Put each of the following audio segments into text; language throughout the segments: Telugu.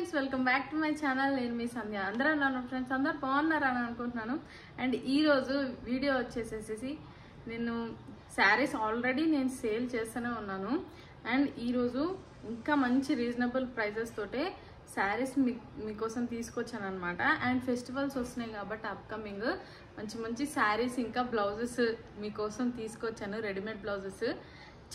Friends, welcome back to my channel. నేను మీ సంధ్య. అందరూ నా ఫ్రెండ్స్ అందరూ బాగున్నారని అనుకుంటున్నాను. అండ్ ఈరోజు వీడియో వచ్చేసేసి నేను శారీస్ ఆల్రెడీ నేను సేల్ చేస్తూనే ఉన్నాను. అండ్ ఈరోజు ఇంకా మంచి రీజనబుల్ ప్రైజెస్ తోటే శారీస్ మీకోసం తీసుకొచ్చాను అనమాట. అండ్ ఫెస్టివల్స్ వస్తున్నాయి కాబట్టి అప్కమింగ్ మంచి మంచి శారీస్ ఇంకా బ్లౌజెస్ మీకోసం తీసుకొచ్చాను. రెడీమేడ్ బ్లౌజెస్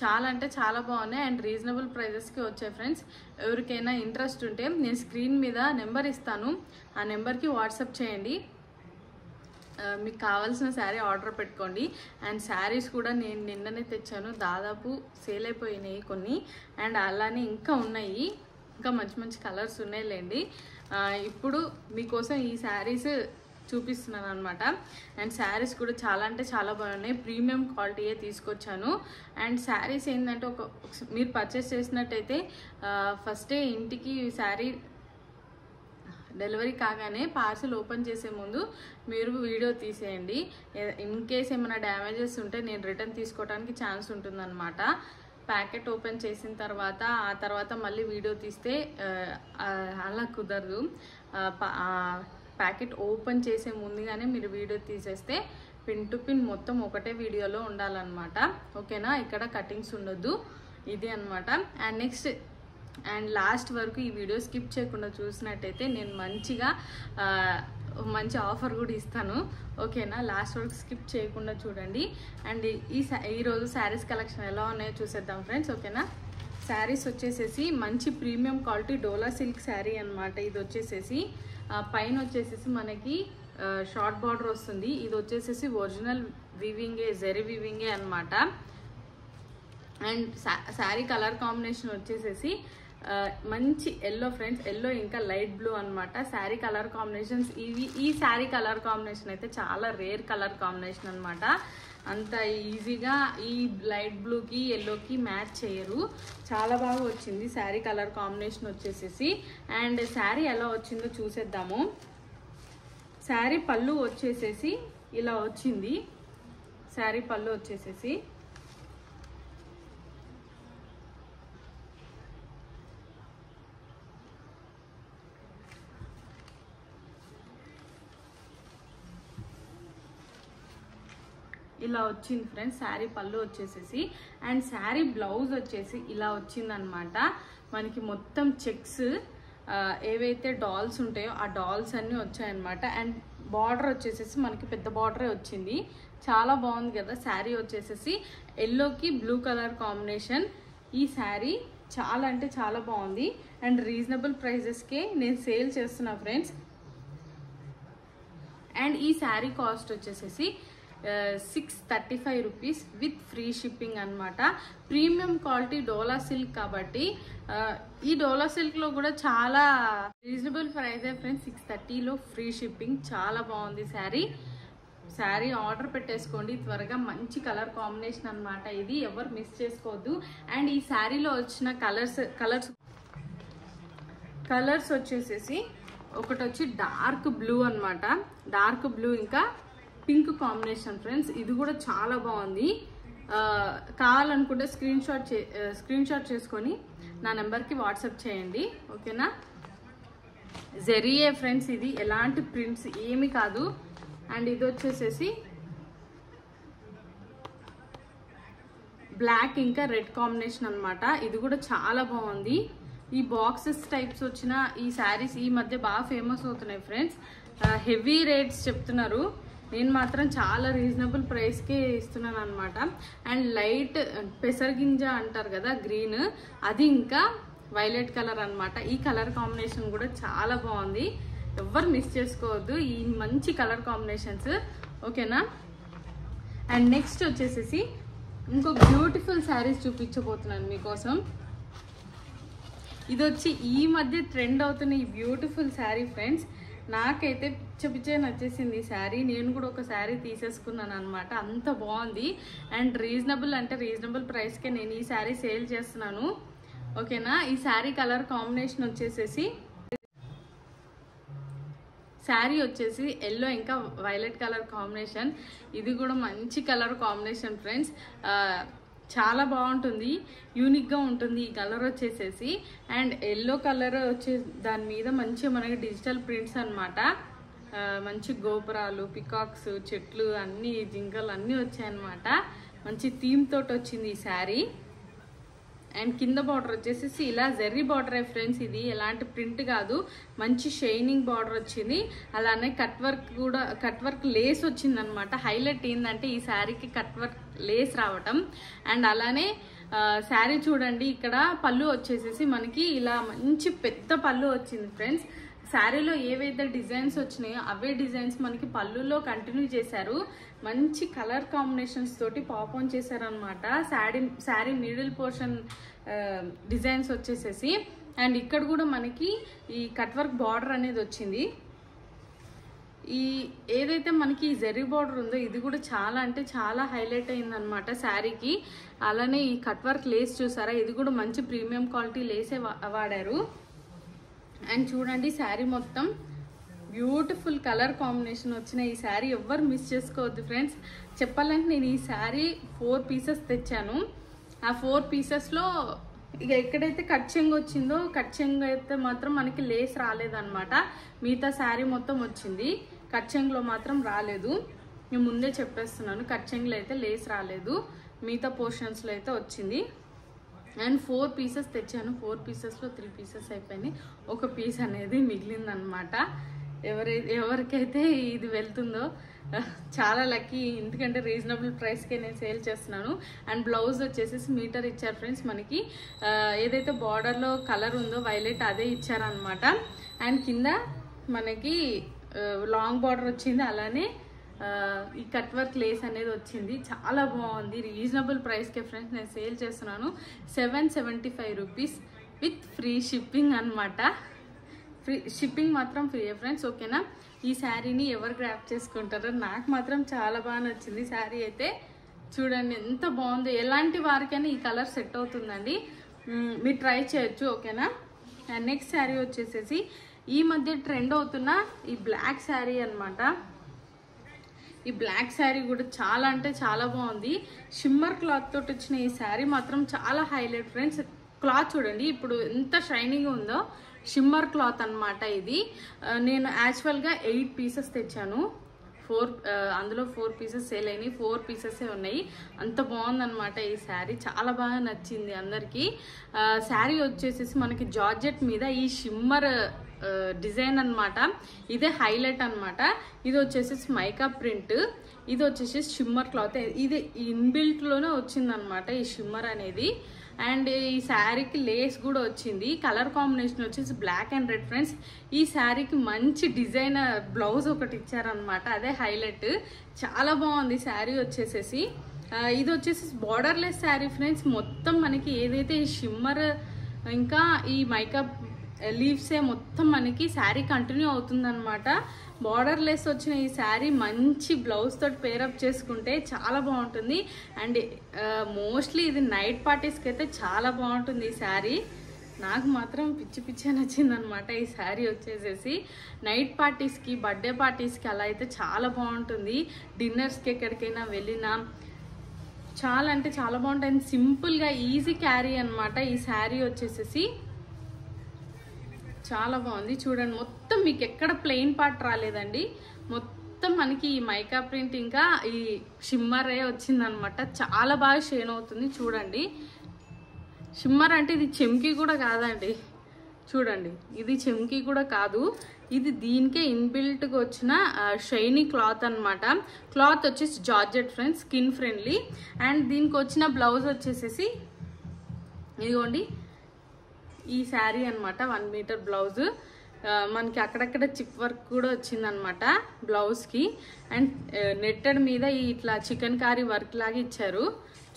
చాలా అంటే చాలా బాగున్నాయి అండ్ రీజనబుల్ ప్రైజెస్కి వచ్చాయి ఫ్రెండ్స్. ఎవరికైనా ఇంట్రెస్ట్ ఉంటే నేను స్క్రీన్ మీద నెంబర్ ఇస్తాను, ఆ నెంబర్కి వాట్సాప్ చేయండి. మీకు కావాల్సిన శారీ ఆర్డర్ పెట్టుకోండి. అండ్ శారీస్ కూడా నేను నిన్ననే తెచ్చాను, దాదాపు సేల్ అయిపోయినాయి కొన్ని. అండ్ అలానే ఇంకా ఉన్నాయి, ఇంకా మంచి మంచి కలర్స్ ఉన్నాయిలేండి. ఇప్పుడు మీకోసం ఈ శారీస్ చూపిస్తున్నాను అనమాట. అండ్ శారీస్ కూడా చాలా అంటే చాలా బాగున్నాయి, ప్రీమియం క్వాలిటీయే తీసుకొచ్చాను. అండ్ శారీస్ ఏంటంటే మీరు పర్చేస్ చేసినట్టయితే ఫస్టే ఇంటికి శారీ డెలివరీ కాగానే పార్సిల్ ఓపెన్ చేసే ముందు మీరు వీడియో తీసేయండి. ఇన్ కేస్ ఏమైనా డ్యామేజెస్ ఉంటే నేను రిటర్న్ తీసుకోవడానికి ఛాన్స్ ఉంటుందన్నమాట. ప్యాకెట్ ఓపెన్ చేసిన తర్వాత ఆ తర్వాత మళ్ళీ వీడియో తీస్తే అలా కుదరదు. ప్యాకెట్ ఓపెన్ చేసే ముందుగానే మీరు వీడియో తీసేస్తే పిన్ టు పిన్ మొత్తం ఒకటే వీడియోలో ఉండాలన్నమాట. ఓకేనా, ఇక్కడ కటింగ్స్ ఉండొద్దు. ఇది అనమాట. అండ్ నెక్స్ట్ అండ్ లాస్ట్ వరకు ఈ వీడియో స్కిప్ చేయకుండా చూసినట్టయితే నేను మంచి ఆఫర్ కూడా ఇస్తాను. ఓకేనా, లాస్ట్ వరకు స్కిప్ చేయకుండా చూడండి. అండ్ ఈరోజు శారీస్ కలెక్షన్ ఎలా ఉన్నాయో చూసేద్దాం ఫ్రెండ్స్. ఓకేనా, శారీస్ వచ్చేసేసి మంచి premium quality Dola silk sari అనమాట. ఇది వచ్చేసేసి పైన వచ్చేసేసి మనకి షార్ట్ బార్డర్ వస్తుంది. ఇది వచ్చేసేసి ఒరిజినల్ వీవింగే, జెరీ వీవింగే అనమాట. అండ్ శారీ కలర్ కాంబినేషన్ వచ్చేసేసి మంచి ఎల్లో ఫ్రెండ్స్, ఎల్లో ఇంకా లైట్ బ్లూ అనమాట. శారీ కలర్ కాంబినేషన్స్ ఈ శారీ కలర్ కాంబినేషన్ అయితే చాలా రేర్ కలర్ కాంబినేషన్ అనమాట. అంత ఈజీగా ఈ లైట్ బ్లూకి ఎల్లోకి మ్యాచ్ చేయరు. చాలా బాగా వచ్చింది శారీ కలర్ కాంబినేషన్ వచ్చేసేసి. అండ్ శారీ ఎలా వచ్చిందో చూసేద్దాము. శారీ పళ్ళు వచ్చేసేసి ఇలా వచ్చింది. శారీ పళ్ళు వచ్చేసేసి ఇలా వచ్చింది ఫ్రెండ్స్, శారీ పళ్ళు వచ్చేసేసి. అండ్ శారీ బ్లౌజ్ వచ్చేసి ఇలా వచ్చిందనమాట. మనకి మొత్తం చెక్స్ ఏవైతే డాల్స్ ఉంటాయో ఆ డాల్స్ అన్నీ వచ్చాయన్నమాట. అండ్ బార్డర్ వచ్చేసేసి మనకి పెద్ద బార్డరే వచ్చింది. చాలా బాగుంది కదా శారీ వచ్చేసేసి. ఎల్లోకి బ్లూ కలర్ కాంబినేషన్. ఈ శారీ చాలా అంటే చాలా బాగుంది అండ్ రీజనబుల్ ప్రైజెస్కే నేను సేల్ చేస్తున్నా ఫ్రెండ్స్. అండ్ ఈ శారీ కాస్ట్ వచ్చేసేసి 635 రూపీస్ విత్ ఫ్రీ షిప్పింగ్ అనమాట. ప్రీమియం క్వాలిటీ డోలా సిల్క్ కాబట్టి ఈ డోలా సిల్క్లో కూడా చాలా రీజనబుల్ ప్రైజే ఫ్రెండ్స్. 630లో ఫ్రీ షిప్పింగ్. చాలా బాగుంది శారీ ఆర్డర్ పెట్టేసుకోండి త్వరగా. మంచి కలర్ కాంబినేషన్ అనమాట, ఇది ఎవరు మిస్ చేసుకోవద్దు. అండ్ ఈ శారీలో వచ్చిన కలర్స్ వచ్చేసేసి ఒకటి వచ్చి డార్క్ బ్లూ అనమాట. డార్క్ బ్లూ ఇంకా పింక్ కాంబినేషన్ ఫ్రెండ్స్. ఇది కూడా చాలా బాగుంది. కావాలనుకుంటే స్క్రీన్ షాట్ చేసుకొని నా నెంబర్కి వాట్సాప్ చేయండి. ఓకేనా, జెరీయే ఫ్రెండ్స్, ఇది ఎలాంటి ప్రింట్స్ ఏమి కాదు. అండ్ ఇది వచ్చేసేసి బ్లాక్ ఇంకా రెడ్ కాంబినేషన్ అనమాట. ఇది కూడా చాలా బాగుంది. ఈ బాక్సెస్ టైప్స్ వచ్చిన ఈ శారీస్ ఈ మధ్య బాగా ఫేమస్ అవుతున్నాయి ఫ్రెండ్స్. హెవీ రేట్స్ చెప్తున్నారు, నేను మాత్రం చాలా రీజనబుల్ ప్రైస్కే ఇస్తున్నాను అనమాట. అండ్ లైట్ పెసరగింజ అంటారు కదా, గ్రీన్, అది ఇంకా వైలెట్ కలర్ అనమాట. ఈ కలర్ కాంబినేషన్ కూడా చాలా బాగుంది, ఎవ్వరు మిస్ చేసుకోవద్దు ఈ మంచి కలర్ కాంబినేషన్స్. ఓకేనా, అండ్ నెక్స్ట్ వచ్చేసేసి ఇంకొక బ్యూటిఫుల్ శారీస్ చూపించబోతున్నాను మీకోసం. ఇది వచ్చి ఈ మధ్య ట్రెండ్ అవుతున్న ఈ బ్యూటిఫుల్ శారీ ఫ్రెండ్స్. నాకైతే పిచ్చ నచ్చేసింది ఈ శారీ. నేను కూడా ఒక శారీ తీసేసుకున్నాను అనమాట, అంత బాగుంది. అండ్ రీజనబుల్ ప్రైస్కే నేను ఈ శారీ సేల్ చేస్తున్నాను. ఓకేనా, ఈ శారీ కలర్ కాంబినేషన్ వచ్చేసేసి శారీ వచ్చేసి ఎల్లో ఇంకా వైలెట్ కలర్ కాంబినేషన్. ఇది కూడా మంచి కలర్ కాంబినేషన్ ఫ్రెండ్స్. చాలా బాగుంటుంది, యూనిక్గా ఉంటుంది ఈ కలర్ వచ్చేసేసి. అండ్ ఎల్లో కలర్ వచ్చే దాని మీద మంచిగా మనకి డిజిటల్ ప్రింట్స్ అనమాట. మంచి గోపురాలు, పికాక్స్, చెట్లు, అన్ని జింకలు అన్నీ వచ్చాయన్నమాట. మంచి థీమ్ తోటి వచ్చింది ఈ శారీ. అండ్ కింద బార్డర్ వచ్చేసి ఇలా జెర్రీ బార్డర్ ఫ్రెండ్స్. ఇది ఎలాంటి ప్రింట్ కాదు, మంచి షైనింగ్ బార్డర్ వచ్చింది. అలానే కట్ వర్క్ లేస్ వచ్చింది అనమాట. హైలైట్ ఏంటంటే ఈ శారీకి కట్ వర్క్ లేస్ రావటం. అండ్ అలానే శారీ చూడండి, ఇక్కడ పళ్ళు వచ్చేసేసి మనకి ఇలా మంచి పెద్ద పళ్ళు వచ్చింది ఫ్రెండ్స్. శారీలో ఏవైతే డిజైన్స్ వచ్చినాయో అవే డిజైన్స్ మనకి పళ్ళులో కంటిన్యూ చేశారు. మంచి కలర్ కాంబినేషన్స్ తోటి పాప్ ఆన్ చేశారనమాట. శారీ మిడిల్ పోర్షన్ డిజైన్స్ వచ్చేసేసి. అండ్ ఇక్కడ కూడా మనకి ఈ కట్ వర్క్ బార్డర్ అనేది వచ్చింది. ఈ ఏదైతే మనకి ఈ జెర్రీ బార్డర్ ఉందో ఇది కూడా చాలా అంటే చాలా హైలైట్ అయిందనమాట శారీకి. అలానే ఈ కట్ వర్క్ లేస్ చూసారా, ఇది కూడా మంచి ప్రీమియం క్వాలిటీ లేసే వాడారు. అండ్ చూడండి శారీ మొత్తం బ్యూటిఫుల్ కలర్ కాంబినేషన్ వచ్చిన ఈ శారీ ఎవ్వరు మిస్ చేసుకోవద్దు ఫ్రెండ్స్. చెప్పాలంటే నేను ఈ శారీ 4 పీసెస్ తెచ్చాను. ఆ 4 పీసెస్లో ఇక ఎక్కడైతే కట్ చెంగు వచ్చిందో కట్ చెంగు అయితే మాత్రం మనకి లేస్ రాలేదన్నమాట. మిగతా శారీ మొత్తం వచ్చింది, కట్ చెంగులో మాత్రం రాలేదు. నేను ముందే చెప్పేస్తున్నాను, కట్ చెంగులో అయితే లేస్ రాలేదు, మిగతా పోర్షన్స్లో అయితే వచ్చింది. అండ్ 4 పీసెస్ తెచ్చాను. 4 పీసెస్లో 3 పీసెస్ అయిపోయినాయి, ఒక పీస్ అనేది మిగిలిందనమాట. ఎవరికైతే ఇది వెళ్తుందో చాలా లక్కీ, ఎందుకంటే రీజనబుల్ ప్రైస్కే నేను సేల్ చేస్తున్నాను. అండ్ బ్లౌజ్ వచ్చేసి మీటర్ ఇచ్చారు ఫ్రెండ్స్. మనకి ఏదైతే బార్డర్లో కలర్ ఉందో వైలెట్ అదే ఇచ్చారనమాట. అండ్ కింద మనకి లాంగ్ బార్డర్ వచ్చింది. అలానే ఈ కట్ వర్క్ లేస్ అనేది వచ్చింది. చాలా బాగుంది, రీజనబుల్ ప్రైస్కే ఫ్రెండ్స్ నేను సేల్ చేస్తున్నాను. 775 రూపీస్ విత్ ఫ్రీ షిప్పింగ్ అనమాట. ఫ్రీ షిప్పింగ్ మాత్రం ఫ్రీయే ఫ్రెండ్స్, ఓకేనా. ఈ శారీని ఎవరు గ్రాప్ చేసుకుంటారో, నాకు మాత్రం చాలా బాగా నచ్చింది శారీ అయితే. చూడండి ఎంత బాగుందో, ఎలాంటి వారికైనా ఈ కలర్ సెట్ అవుతుందండి, మీరు ట్రై చేయొచ్చు, ఓకేనా. అండ్ నెక్స్ట్ శారీ వచ్చేసేసి ఈ మధ్య ట్రెండ్ అవుతున్న ఈ బ్లాక్ శారీ అనమాట. ఈ బ్లాక్ శారీ కూడా చాలా అంటే చాలా బాగుంది. షిమ్మర్ క్లాత్ తోటి వచ్చిన ఈ శారీ మాత్రం చాలా హైలైట్ ఫ్రెండ్స్. క్లాత్ చూడండి ఇప్పుడు ఎంత షైనింగ్ ఉందో, షిమ్మర్ క్లాత్ అనమాట ఇది. నేను యాక్చువల్గా 8 పీసెస్ తెచ్చాను. అందులో 4 పీసెస్ సేల్ అయినాయి, 4 పీసెసే ఉన్నాయి. అంత బాగుందనమాట ఈ శారీ, చాలా బాగా నచ్చింది అందరికీ. శారీ వచ్చేసేసి మనకి జార్జెట్ మీద ఈ షిమ్మర్ డిజైన్ అనమాట, ఇదే హైలైట్ అనమాట. ఇది వచ్చేసి మైకా ప్రింట్, ఇది వచ్చేసి షిమ్మర్ క్లాత్. ఇది ఇన్బిల్ట్లోనే వచ్చిందనమాట ఈ షిమ్మర్ అనేది. అండ్ ఈ శారీకి లేస్ కూడా వచ్చింది. కలర్ కాంబినేషన్ వచ్చేసి బ్లాక్ అండ్ రెడ్ ఫ్రెండ్స్. ఈ శారీకి మంచి డిజైనర్ బ్లౌజ్ ఒకటి ఇచ్చారనమాట, అదే హైలైట్. చాలా బాగుంది శారీ వచ్చేసేసి. ఇది వచ్చేసి బార్డర్లెస్ శారీ ఫ్రెండ్స్. మొత్తం మనకి ఏదైతే ఈ షిమ్మర్ ఇంకా ఈ మైకప్ లీవ్సే మొత్తం మనకి శారీ కంటిన్యూ అవుతుందన్నమాట. బార్డర్ లెస్ వచ్చిన ఈ శారీ మంచి బ్లౌజ్ తోటి పేరప్ చేసుకుంటే చాలా బాగుంటుంది. అండ్ మోస్ట్లీ ఇది నైట్ పార్టీస్కి అయితే చాలా బాగుంటుంది ఈ శారీ. నాకు మాత్రం పిచ్చి నచ్చింది అనమాట ఈ శారీ వచ్చేసేసి. నైట్ పార్టీస్కి, బర్త్డే పార్టీస్కి అలా అయితే చాలా బాగుంటుంది. డిన్నర్స్కి ఎక్కడికైనా వెళ్ళినా చాలా అంటే చాలా బాగుంటుంది. సింపుల్గా ఈజీ క్యారీ అనమాట ఈ శారీ వచ్చేసేసి. చాలా బాగుంది చూడండి, మొత్తం మీకు ఎక్కడ ప్లెయిన్ పార్ట్ రాలేదండి. మొత్తం మనకి ఈ మైకా ప్రింట్ ఇంకా ఈ షిమ్మరే వచ్చిందనమాట. చాలా బాగా షైన్ అవుతుంది చూడండి. షిమ్మర్ అంటే ఇది చెమ్కీ కూడా కాదండి, చూడండి ఇది చెమ్కీ కూడా కాదు, ఇది దీనికే ఇన్బిల్ట్గా వచ్చిన షైనీ క్లాత్ అనమాట. క్లాత్ వచ్చేసి georgette friends, skin friendly. And దీనికి వచ్చిన బ్లౌజ్ వచ్చేసేసి ఇదిగోండి ఈ శారీ అనమాట. 1 మీటర్ బ్లౌజ్, మనకి అక్కడక్కడ చిప్ వర్క్ కూడా వచ్చిందనమాట బ్లౌజ్కి. అండ్ నెట్టెడ్ మీద ఇట్లా చికెన్ కారీ వర్క్ లాగా ఇచ్చారు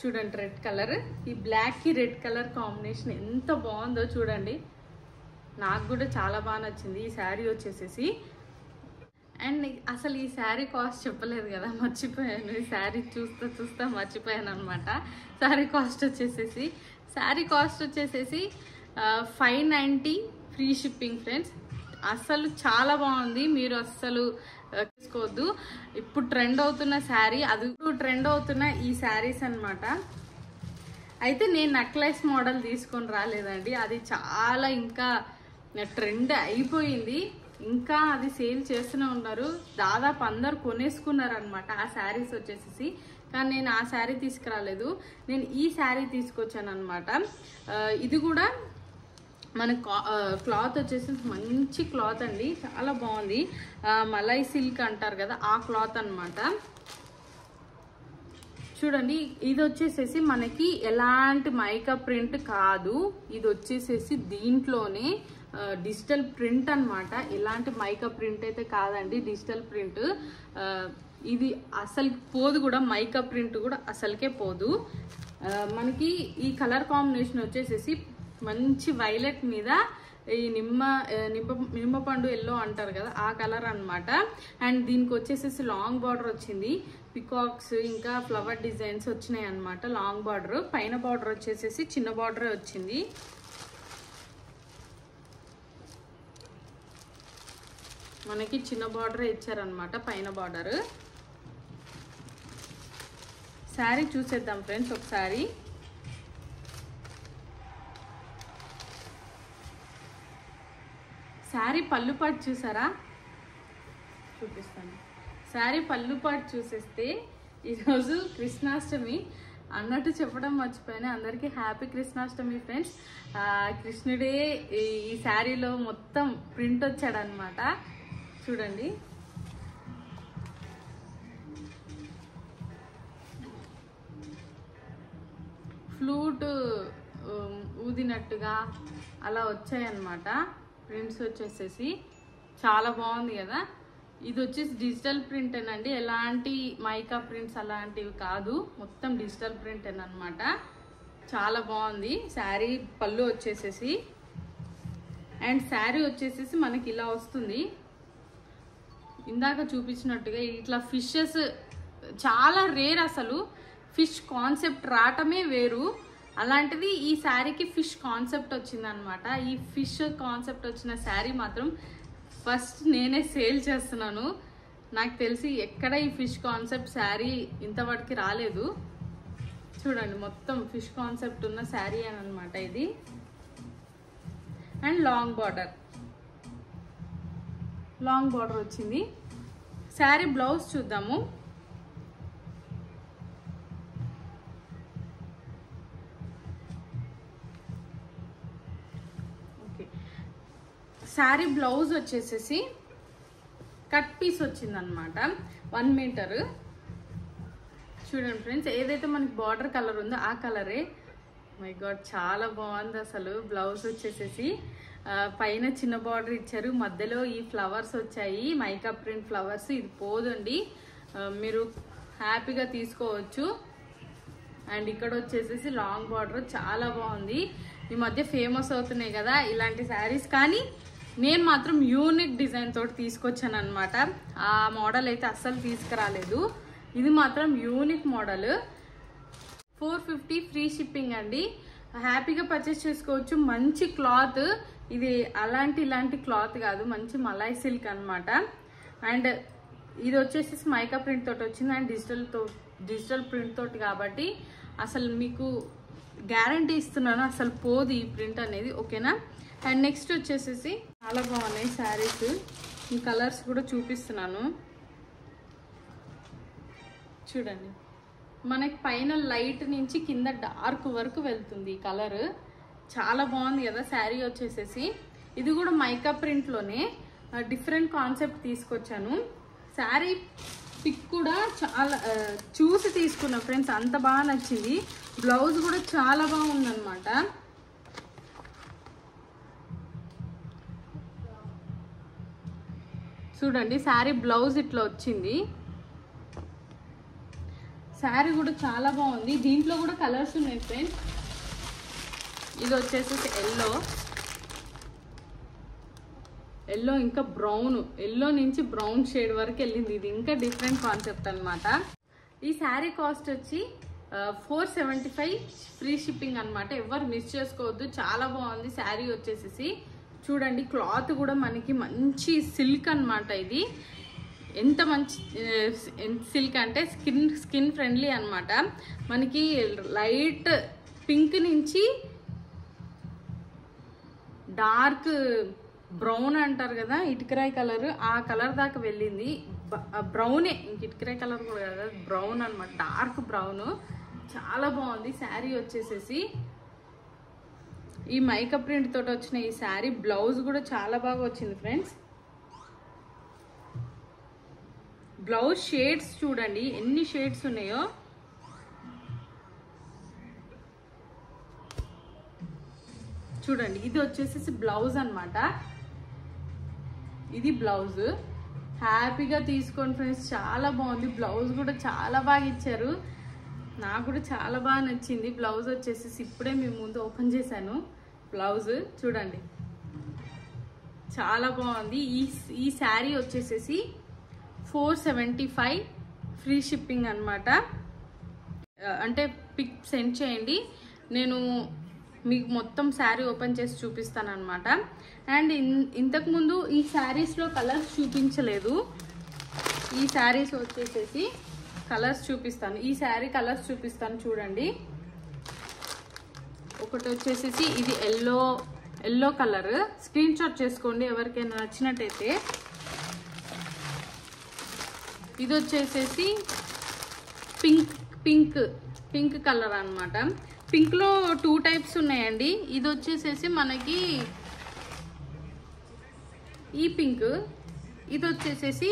చూడండి. రెడ్ కలర్, ఈ బ్లాక్కి రెడ్ కలర్ కాంబినేషన్ ఎంత బాగుందో చూడండి. నాకు కూడా చాలా బాగా నచ్చింది ఈ శారీ వచ్చేసేసి. అండ్ అసలు ఈ శారీ కాస్ట్ చెప్పలేదు కదా, మర్చిపోయాను. ఈ శారీ చూస్తా మర్చిపోయాను అనమాట. శారీ కాస్ట్ వచ్చేసేసి 590 ఫ్రీ షిప్పింగ్ ఫ్రెండ్స్. అసలు చాలా బాగుంది, మీరు అస్సలు తీసుకోవద్దు. ఇప్పుడు ట్రెండ్ అవుతున్న శారీ, అది ఇప్పుడు ట్రెండ్ అవుతున్న ఈ శారీస్ అనమాట. అయితే నేను నెక్లెస్ మోడల్ తీసుకొని రాలేదండి, అది చాలా ఇంకా ట్రెండ్ అయిపోయింది, ఇంకా అది సేల్ చేస్తూనే ఉన్నారు, దాదాపు అందరు కొనేసుకున్నారు అనమాట ఆ శారీస్ వచ్చేసేసి. కానీ నేను ఆ శారీ తీసుకురాలేదు, నేను ఈ శారీ తీసుకొచ్చాను అనమాట. ఇది కూడా మన క్లాత్ వచ్చేసి మంచి క్లాత్ అండి, చాలా బాగుంది, మలై సిల్క్ అంటారు కదా ఆ క్లాత్ అనమాట. చూడండి ఇది వచ్చేసేసి మనకి ఎలాంటి మైకా ప్రింట్ కాదు, ఇది వచ్చేసేసి దీంట్లోనే డిజిటల్ ప్రింట్ అనమాట. ఎలాంటి మైకా ప్రింట్ అయితే కాదండి, డిజిటల్ ప్రింట్. ఇది అసలు పోదు కూడా, మైకా ప్రింట్ కూడా అసలుకే పోదు. మనకి ఈ కలర్ కాంబినేషన్ వచ్చేసేసి మంచి వైలెట్ మీద ఈ నిమ్మపండు ఎల్లో అంటారు కదా ఆ కలర్ అనమాట. అండ్ దీనికి వచ్చేసేసి లాంగ్ బార్డర్ వచ్చింది, పికాక్స్ ఇంకా ఫ్లవర్ డిజైన్స్ వచ్చినాయి అనమాట. లాంగ్ బార్డర్, పైన బార్డర్ వచ్చేసేసి చిన్న బార్డరే వచ్చింది. మనకి చిన్న బార్డరే ఇచ్చారనమాట పైన బార్డర్. శారీ చూసేద్దాం ఫ్రెండ్స్ ఒకసారి. శారీ పళ్ళు పాటు చూసారా, చూపిస్తాను. శారీ పళ్ళు పాటు చూసేస్తే ఈరోజు కృష్ణాష్టమి అన్నట్టు చెప్పడం మర్చిపోయాను, అందరికీ హ్యాపీ కృష్ణాష్టమి ఫ్రెండ్స్. కృష్ణుడే ఈ శారీలో మొత్తం ప్రింట్ వచ్చాడనమాట. చూడండి ఫ్లూట్ ఊదినట్టుగా అలా వచ్చాయన్నమాట ప్రింట్స్ వచ్చేసేసి. చాలా బాగుంది కదా. ఇది వచ్చేసి డిజిటల్ ప్రింట్ ఏనండి, ఎలాంటి మైకా ప్రింట్స్ అలాంటివి కాదు, మొత్తం డిజిటల్ ప్రింట్ అనమాట. చాలా బాగుంది శారీ. పళ్ళు వచ్చేసేసి అండ్ శారీ వచ్చేసేసి మనకి ఇలా వస్తుంది, ఇందాక చూపించినట్టుగా ఇట్లా ఫిషెస్ చాలా రేర్, అసలు ఫిష్ కాన్సెప్ట్ రావటమే వేరు. అలాంటిది ఈ శారీకి ఫిష్ కాన్సెప్ట్ వచ్చిందనమాట. ఈ ఫిష్ కాన్సెప్ట్ వచ్చిన శారీ మాత్రం ఫస్ట్ నేనే సేల్ చేస్తున్నాను. నాకు తెలిసి ఎక్కడ ఈ ఫిష్ కాన్సెప్ట్ శారీ ఇంతవరకు రాలేదు. చూడండి మొత్తం ఫిష్ కాన్సెప్ట్ ఉన్న శారీ అని అనమాట ఇది. అండ్ లాంగ్ బార్డర్ వచ్చింది. శారీ బ్లౌజ్ చూద్దాము. శారీ బ్లౌజ్ వచ్చేసేసి కట్ పీస్ వచ్చిందనమాట, 1 మీటర్. చూడండి ఫ్రెండ్స్, ఏదైతే మనకి బార్డర్ కలర్ ఉందో ఆ కలరే. మై గాడ్ చాలా బాగుంది అసలు. బ్లౌజ్ వచ్చేసేసి పైన చిన్న బార్డర్ ఇచ్చారు, మధ్యలో ఈ ఫ్లవర్స్ వచ్చాయి, మైకా ప్రింట్ ఫ్లవర్స్. ఇది పోదండి, మీరు హ్యాపీగా తీసుకోవచ్చు. అండ్ ఇక్కడ వచ్చేసేసి లాంగ్ బార్డర్ చాలా బాగుంది. ఈ మధ్య ఫేమస్ అవుతున్నాయి కదా ఇలాంటి శారీస్, కానీ నేను మాత్రం యూనిక్ డిజైన్ తోటి తీసుకొచ్చాను అనమాట. ఆ మోడల్ అయితే అస్సలు తీసుకురాలేదు, ఇది మాత్రం యూనిక్ మోడల్. 450 ఫ్రీ షిప్పింగ్ అండి, హ్యాపీగా పర్చేస్ చేసుకోవచ్చు. మంచి క్లాత్ ఇది, ఇలాంటి క్లాత్ కాదు, మంచి మలై సిల్క్ అనమాట. అండ్ ఇది వచ్చేసి మైకా ప్రింట్ తోటి వచ్చింది అండ్ డిజిటల్ ప్రింట్ తోటి, కాబట్టి అసలు మీకు గ్యారంటీ ఇస్తున్నాను, అసలు పోదు ఈ ప్రింట్ అనేది, ఓకేనా. అండ్ నెక్స్ట్ వచ్చేసేసి చాలా బాగున్నాయి శారీస్, ఈ కలర్స్ కూడా చూపిస్తున్నాను. చూడండి మనకి పైన లైట్ నుంచి కింద డార్క్ వరకు వెళ్తుంది ఈ కలర్, చాలా బాగుంది కదా శారీ వచ్చేసేసి. ఇది కూడా మైకా ప్రింట్లోనే డిఫరెంట్ కాన్సెప్ట్ తీసుకొచ్చాను. శారీ పిక్ కూడా చాలా చూసి తీసుకున్నా ఫ్రెండ్స్, అంత బాగా నచ్చింది. బ్లౌజ్ కూడా చాలా బాగుందన్నమాట. చూడండి శారీ బ్లౌజ్ ఇట్లా వచ్చింది. శారీ కూడా చాలా బాగుంది, దీంట్లో కూడా కలర్స్ ఉన్నాయి ఫ్రెండ్స్. ఇది వచ్చేసి ఎల్లో ఇంకా బ్రౌన్, ఎల్లో నుంచి బ్రౌన్ షేడ్ వరకు వెళ్ళింది. ఇది ఇంకా డిఫరెంట్ కాన్సెప్ట్ అనమాట. ఈ శారీ కాస్ట్ వచ్చి 475 ఫ్రీ షిప్పింగ్ అనమాట. ఎవరు మిస్ చేసుకోవద్దు, చాలా బాగుంది శారీ వచ్చేసేసి. చూడండి క్లాత్ కూడా మనకి మంచి సిల్క్ అనమాట. ఇది ఎంత మంచి సిల్క్ అంటే స్కిన్ ఫ్రెండ్లీ అనమాట. మనకి లైట్ పింక్ నుంచి డార్క్ బ్రౌన్ అంటారు కదా, ఇటుకరాయి కలర్, ఆ కలర్ దాకా వెళ్ళింది. బ్రౌనే, ఇంక ఇటుకరాయి కలర్ కూడా కదా, బ్రౌన్ అనమాట, డార్క్ బ్రౌన్. చాలా బాగుంది శారీ వచ్చేసేసి. ఈ మైకా ప్రింట్ తోటి వచ్చిన ఈ శారీ బ్లౌజ్ కూడా చాలా బాగా వచ్చింది ఫ్రెండ్స్. బ్లౌజ్ షేడ్స్ చూడండి ఎన్ని షేడ్స్ ఉన్నాయో. చూడండి ఇది వచ్చేసేసి బ్లౌజ్ అన్నమాట. ఇది బ్లౌజ్. హ్యాపీగా తీసుకోండి ఫ్రెండ్స్, చాలా బాగుంది. బ్లౌజ్ కూడా చాలా బాగా ఇచ్చారు, నాకు కూడా చాలా బాగా నచ్చింది. బ్లౌజ్ వచ్చేసేసి ఇప్పుడే మీ ముందు ఓపెన్ చేశాను. బ్లౌజ్ చూడండి చాలా బాగుంది. ఈ శారీ వచ్చేసేసి 475 ఫ్రీ షిప్పింగ్ అన్నమాట. అంటే పిక్ సెండ్ చేయండి, నేను మీకు మొత్తం శారీ ఓపెన్ చేసి చూపిస్తాను అనమాట. అండ్ ఇంతకుముందు ఈ శారీస్లో కలర్స్ చూపించలేదు. ఈ శారీస్ వచ్చేసేసి కలర్స్ చూపిస్తాను. ఈ శారీ కలర్స్ చూపిస్తాను చూడండి. ఒకటి వచ్చేసేసి ఇది ఎల్లో కలర్. స్క్రీన్ షాట్ చేసుకోండి ఎవరికైనా నచ్చినట్టయితే. ఇది వచ్చేసేసి పింక్ కలర్ అన్నమాట. పింక్లో 2 టైప్స్ ఉన్నాయండి. ఇది వచ్చేసేసి మనకి ఈ పింక్, ఇది వచ్చేసేసి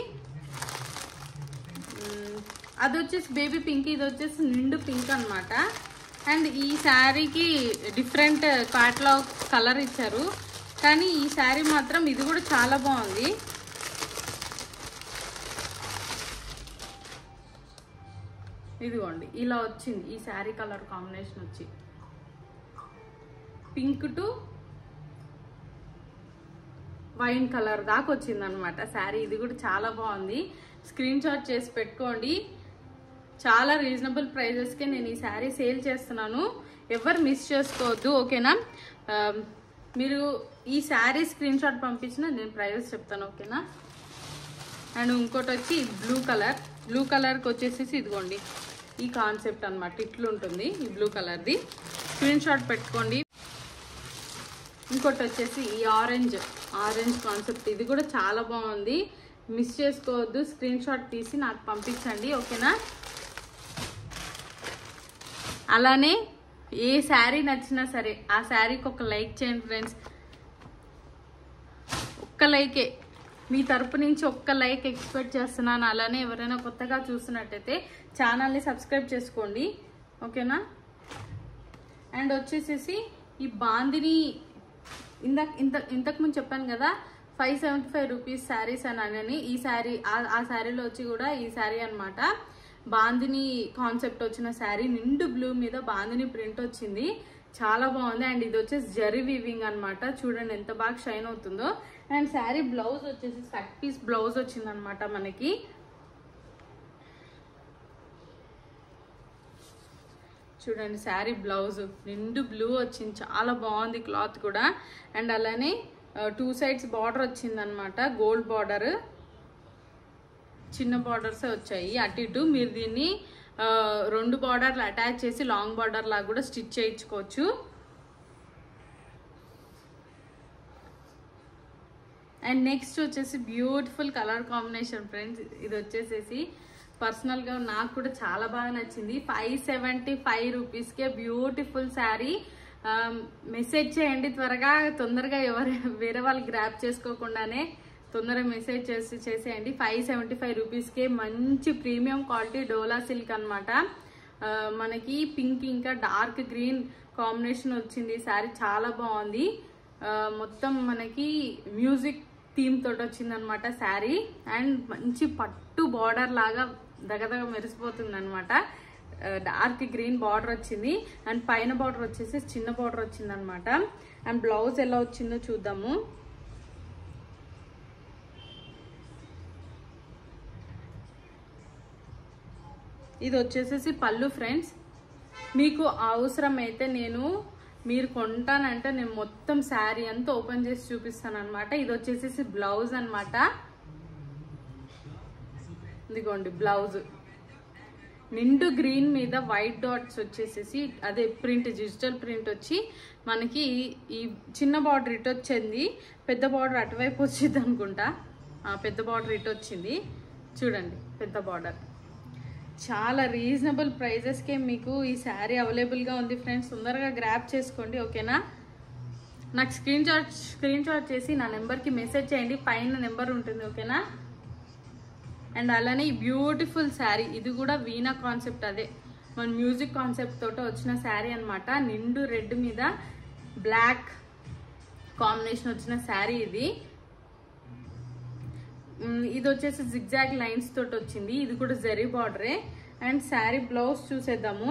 అది వచ్చేసి బేబీ పింక్, ఇది వచ్చేసి నిండు పింక్ అన్నమాట. అండ్ ఈ శారీకి డిఫరెంట్ క్యాటలాగ్ కలర్ ఇచ్చారు, కానీ ఈ శారీ మాత్రం ఇది కూడా చాలా బాగుంది. ఇదిగోండి ఇలా వచ్చింది ఈ శారీ కలర్ కాంబినేషన్ వచ్చి పింక్ టు వైన్ కలర్ దాకా వచ్చింది అనమాట శారీ. ఇది కూడా చాలా బాగుంది. స్క్రీన్ షాట్ చేసి పెట్టుకోండి. చాలా రీజనబుల్ ప్రైజెస్కే నేను ఈ శారీ సేల్ చేస్తున్నాను, ఎవరు మిస్ చేసుకోవద్దు ఓకేనా. మీరు ఈ శారీ స్క్రీన్ షాట్ పంపించిన నేను ప్రైజెస్ చెప్తాను ఓకేనా. అండ్ ఇంకోటి వచ్చి బ్లూ కలర్కి వచ్చేసేసి ఇదిగోండి ఈ కాన్సెప్ట్ అనమాట, ఇట్లుంటుంది ఈ బ్లూ కలర్ది. స్క్రీన్ షాట్ పెట్టుకోండి. ఇంకోటి వచ్చేసి ఈ ఆరెంజ్ కాన్సెప్ట్, ఇది కూడా చాలా బాగుంది, మిస్ చేసుకోవద్దు. స్క్రీన్ షాట్ తీసి నాకు పంపించండి ఓకేనా. అలానే ఏ శారీ నచ్చినా సరే ఆ శారీకి ఒక లైక్ చేయండి ఫ్రెండ్స్. ఒక్క లైకే మీ తరపు నుంచి, ఒక్క లైక్ ఎక్స్పెక్ట్ చేస్తున్నాను. అలానే ఎవరైనా కొత్తగా చూస్తున్నట్టయితే ఛానల్ని సబ్స్క్రైబ్ చేసుకోండి ఓకేనా. అండ్ వచ్చేసేసి ఈ బాందిని ఇంతకుముందు చెప్పాను కదా 575 రూపీస్ శారీస్ అని. ఈ శారీ ఆ శారీలో వచ్చి కూడా ఈ శారీ అనమాట. బాందిని కాన్సెప్ట్ వచ్చిన శారీ, నిండు బ్లూ మీద బాందిని ప్రింట్ వచ్చింది, చాలా బాగుంది. అండ్ ఇది వచ్చేసి జరీ వీవింగ్ అనమాట, చూడండి ఎంత బాగా షైన్ అవుతుందో. అండ్ శారీ బ్లౌజ్ వచ్చేసి కట్ పీస్ బ్లౌజ్ వచ్చింది అనమాట మనకి. చూడండి శారీ బ్లౌజ్ నిండు బ్లూ వచ్చింది, చాలా బాగుంది క్లాత్ కూడా. అండ్ అలానే 2 సైడ్స్ బార్డర్ వచ్చింది అనమాట, గోల్డ్ బార్డర్, చిన్న బార్డర్సే వచ్చాయి అటు ఇటు. మీరు దీన్ని 2 బార్డర్లు అటాచ్ చేసి లాంగ్ బార్డర్ లాగా కూడా స్టిచ్ చేయించుకోవచ్చు. అండ్ నెక్స్ట్ వచ్చేసి బ్యూటిఫుల్ కలర్ కాంబినేషన్ ఫ్రెండ్స్. ఇది వచ్చేసేసి పర్సనల్గా నాకు కూడా చాలా బాగా నచ్చింది. 575 రూపీస్కే బ్యూటిఫుల్ శారీ. మెసేజ్ చేయండి త్వరగా, తొందరగా వేరే వాళ్ళు గ్రాప్ చేసుకోకుండానే తొందరగా మెసేజ్ చేసేయండి. 575 రూపీస్కే మంచి ప్రీమియం క్వాలిటీ డోలా సిల్క్ అనమాట. మనకి పింక్ ఇంకా డార్క్ గ్రీన్ కాంబినేషన్ వచ్చింది శారీ, చాలా బాగుంది. మొత్తం మనకి మ్యూజిక్ థీమ్ తోటి వచ్చింది అనమాట శారీ. అండ్ మంచి పట్టు బార్డర్ లాగా దగదగ మెరిసిపోతుంది అనమాట. డార్క్ గ్రీన్ బార్డర్ వచ్చింది. అండ్ పైన బార్డర్ వచ్చేసి చిన్న బార్డర్ వచ్చింది అనమాట. అండ్ బ్లౌజ్ ఎలా వచ్చిందో చూద్దాము. ఇది వచ్చేసేసి పళ్ళు ఫ్రెండ్స్. మీకు అవసరం అయితే మీరు కొంటానంటే నేను మొత్తం శారీ అంతా ఓపెన్ చేసి చూపిస్తాను అనమాట. ఇది వచ్చేసేసి బ్లౌజ్ అనమాట. ఇదిగోండి బ్లౌజ్. నిండు గ్రీన్ మీద వైట్ డాట్స్ వచ్చేసేసి అదే ప్రింట్, డిజిటల్ ప్రింట్ వచ్చి మనకి ఈ చిన్న బార్డర్ ఇటు వచ్చింది, పెద్ద బార్డర్ అటువైపు వచ్చింది అనుకుంటా. పెద్ద బార్డర్ ఇటు వచ్చింది చూడండి, పెద్ద బార్డర్. చాలా రీజనబుల్ ప్రైజెస్కే మీకు ఈ శారీ అవైలబుల్గా ఉంది ఫ్రెండ్స్. తొందరగా గ్రాప్ చేసుకోండి ఓకేనా. నాకు స్క్రీన్ షాట్ చేసి నా నెంబర్కి మెసేజ్ చేయండి, పైన నెంబర్ ఉంటుంది ఓకేనా. అండ్ అలానే ఈ బ్యూటిఫుల్ శారీ, ఇది కూడా వీణా కాన్సెప్ట్, అదే మన మ్యూజిక్ కాన్సెప్ట్ తోట వచ్చిన శారీ అనమాట. నిండు రెడ్ మీద బ్లాక్ కాంబినేషన్ వచ్చిన శారీ ఇది. ఇది వచ్చేసి జిగ్జాగ్ లైన్స్ తోటి వచ్చింది, ఇది కూడా జరీ బార్డరే. అండ్ శారీ బ్లౌజ్ చూసేద్దాము.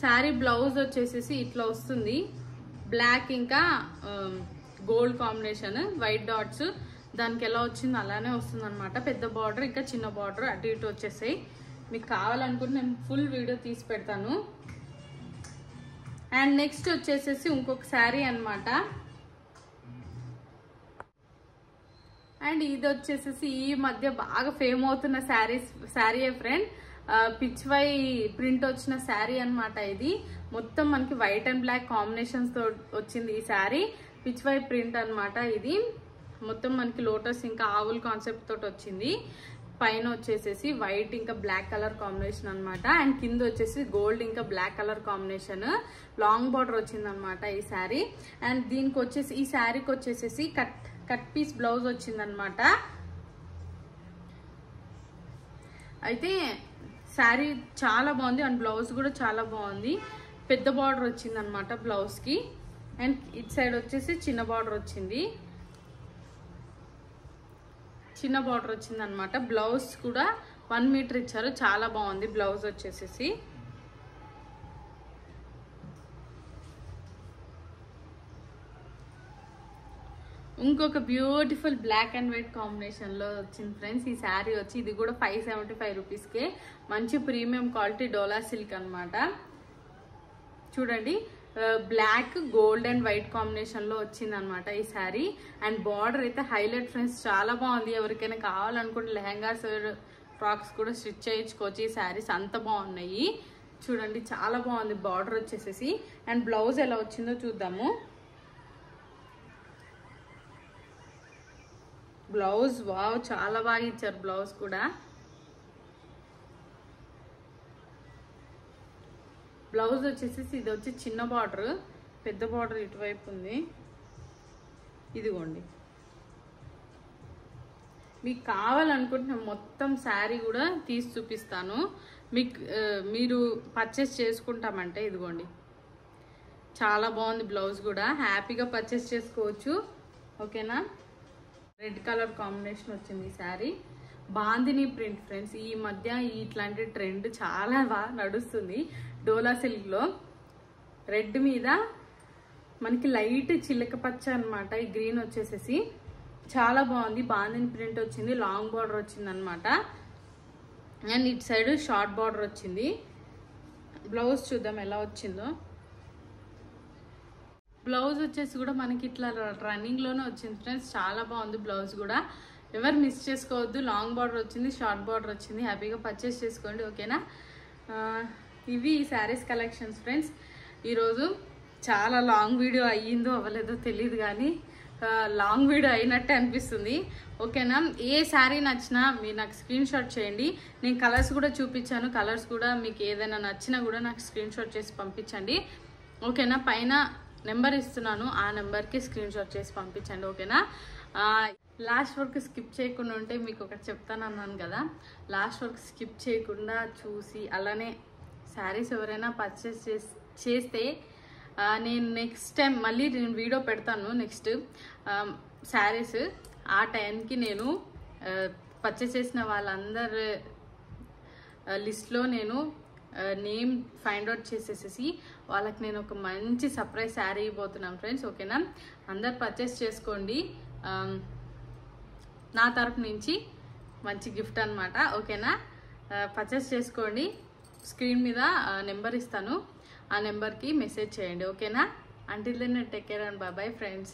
శారీ బ్లౌజ్ వచ్చేసేసి ఇట్లా వస్తుంది, బ్లాక్ ఇంకా గోల్డ్ కాంబినేషన్, వైట్ డాట్స్. దానికి ఎలా వచ్చిందో అలానే వస్తుంది అనమాట. పెద్ద బార్డర్ ఇంకా చిన్న బార్డర్ అటు ఇటు వచ్చేసాయి. మీకు కావాలనుకుంటే నేను ఫుల్ వీడియో తీసి పెడతాను. అండ్ నెక్స్ట్ వచ్చేసేసి ఇంకొక శారీ అనమాట. అండ్ ఇది వచ్చేసేసి ఈ మధ్య బాగా ఫేమ్ అవుతున్న శారీయే ఫ్రెండ్, పిచ్వై ప్రింట్ వచ్చిన శారీ అనమాట. ఇది మొత్తం మనకి వైట్ అండ్ బ్లాక్ కాంబినేషన్స్ తో వచ్చింది ఈ శారీ. పిచ్వై ప్రింట్ అనమాట. ఇది మొత్తం మనకి లోటస్ ఇంకా ఆవుల్ కాన్సెప్ట్ తోటి వచ్చింది. పైన వచ్చేసేసి వైట్ ఇంకా బ్లాక్ కలర్ కాంబినేషన్ అనమాట. అండ్ కింద వచ్చేసి గోల్డ్ ఇంకా black colour combination, long border వచ్చింది అనమాట ఈ శారీ. అండ్ దీనికి వచ్చేసి ఈ శారీకి వచ్చేసేసి కట్ పీస్ బ్లౌజ్ వచ్చిందనమాట. అయితే శారీ చాలా బాగుంది అండ్ బ్లౌజ్ కూడా చాలా బాగుంది. పెద్ద బార్డర్ వచ్చింది అనమాట బ్లౌజ్ కి. అండ్ ఇటు సైడ్ వచ్చేసి చిన్న బార్డర్ వచ్చింది, చిన్న బార్డర్ వచ్చింది అనమాట. బ్లౌజ్ కూడా 1 మీటర్ ఇచ్చారు, చాలా బాగుంది బ్లౌజ్ వచ్చేసేసి. ఇంకొక beautiful black and white combination లో వచ్చింది ఫ్రెండ్స్ ఈ శారీ వచ్చి. ఇది కూడా 575 రూపీస్కే, మంచి ప్రీమియం క్వాలిటీ డోలా సిల్క్ అనమాట. చూడండి, black gold and white combination లో వచ్చింది అనమాట ఈ శారీ. అండ్ బార్డర్ అయితే హైలైట్ ఫ్రెండ్స్, చాలా బాగుంది. ఎవరికైనా కావాలనుకుంటే లెహంగాస్ ఫ్రాక్స్ కూడా స్టిచ్ చేయించుకోవచ్చు. ఈ శారీస్ అంత బాగున్నాయి చూడండి, చాలా బాగుంది బార్డర్ వచ్చేసేసి. అండ్ బ్లౌజ్ ఎలా వచ్చిందో చూద్దాము. బ్లౌజ్ వావ్, చాలా బాగా ఇచ్చారు బ్లౌజ్ కూడా. బ్లౌజ్ వచ్చేసేసి ఇది వచ్చి చిన్న బార్డర్, పెద్ద బార్డర్ ఇటువైపు ఉంది. ఇదిగోండి, మీకు కావాలనుకుంటే నేను మొత్తం శారీ కూడా తీసి చూపిస్తాను. మీరు పర్చేస్ చేసుకుంటామంటే ఇదిగోండి, చాలా బాగుంది బ్లౌజ్ కూడా, హ్యాపీగా పర్చేస్ చేసుకోవచ్చు ఓకేనా. రెడ్ కలర్ కాంబినేషన్ వచ్చింది ఈ శారీ. బాందిని ప్రింట్ ఫ్రెండ్స్, ఈ మధ్య ఇట్లాంటి ట్రెండ్ చాలా బాగా నడుస్తుంది. డోలా సిల్క్ లో రెడ్ మీద మనకి లైట్ చిలక పచ్చ అనమాట. ఈ గ్రీన్ వచ్చేసేసి చాలా బాగుంది. బాందిని ప్రింట్ వచ్చింది, లాంగ్ బార్డర్ వచ్చింది అనమాట. అండ్ ఇటు సైడ్ షార్ట్ బార్డర్ వచ్చింది. బ్లౌజ్ చూద్దాం ఎలా వచ్చిందో. బ్లౌజ్ వచ్చేసి కూడా మనకి ఇట్లా రన్నింగ్ లోనే వచ్చింది ఫ్రెండ్స్, చాలా బాగుంది బ్లౌజ్ కూడా. ఎవరు మిస్ చేసుకోవద్దు. లాంగ్ బార్డర్ వచ్చింది, షార్ట్ బార్డర్ వచ్చింది, హ్యాపీగా పర్చేస్ చేసుకోండి ఓకేనా. ఇవి ఈ శారీస్ కలెక్షన్స్ ఫ్రెండ్స్. ఈరోజు చాలా లాంగ్ వీడియో అయ్యిందో అవ్వలేదో తెలియదు, కానీ లాంగ్ వీడియో అయినట్టే అనిపిస్తుంది ఓకేనా. ఏ శారీ నచ్చినా మీరు నాకు స్క్రీన్ షాట్ చేయండి. నేను కలర్స్ కూడా చూపించాను, కలర్స్ కూడా మీకు ఏదైనా నచ్చినా కూడా నాకు స్క్రీన్ షాట్ చేసి పంపించండి ఓకేనా. పైన నెంబర్ ఇస్తున్నాను, ఆ నెంబర్కి స్క్రీన్ షాట్ చేసి పంపించండి ఓకేనా. లాస్ట్ వరకు స్కిప్ చేయకుండా ఉంటే మీకు ఒకటి చెప్తాను అన్నాను కదా, లాస్ట్ వరకు స్కిప్ చేయకుండా చూసి అలానే శారీస్ ఎవరైనా పర్చేస్ చేస్తే నేను నెక్స్ట్ టైం మళ్ళీ నేను వీడియో పెడతాను నెక్స్ట్ శారీస్. ఆ టైంకి నేను పర్చేస్ చేసిన వాళ్ళందరి లిస్ట్లో నేను నేమ్ ఫైండ్ అవుట్ చేసేసి వాళ్ళకి నేను ఒక మంచి సర్ప్రైజ్ శారీ ఇవ్వబోతున్నాను ఫ్రెండ్స్ ఓకేనా. అందరు పర్చేస్ చేసుకోండి, నా తరపు నుంచి మంచి గిఫ్ట్ అనమాట ఓకేనా. పర్చేస్ చేసుకోండి. స్క్రీన్ మీద నెంబర్ ఇస్తాను, ఆ నెంబర్కి మెసేజ్ చేయండి ఓకేనా. Until then take care and bye friends.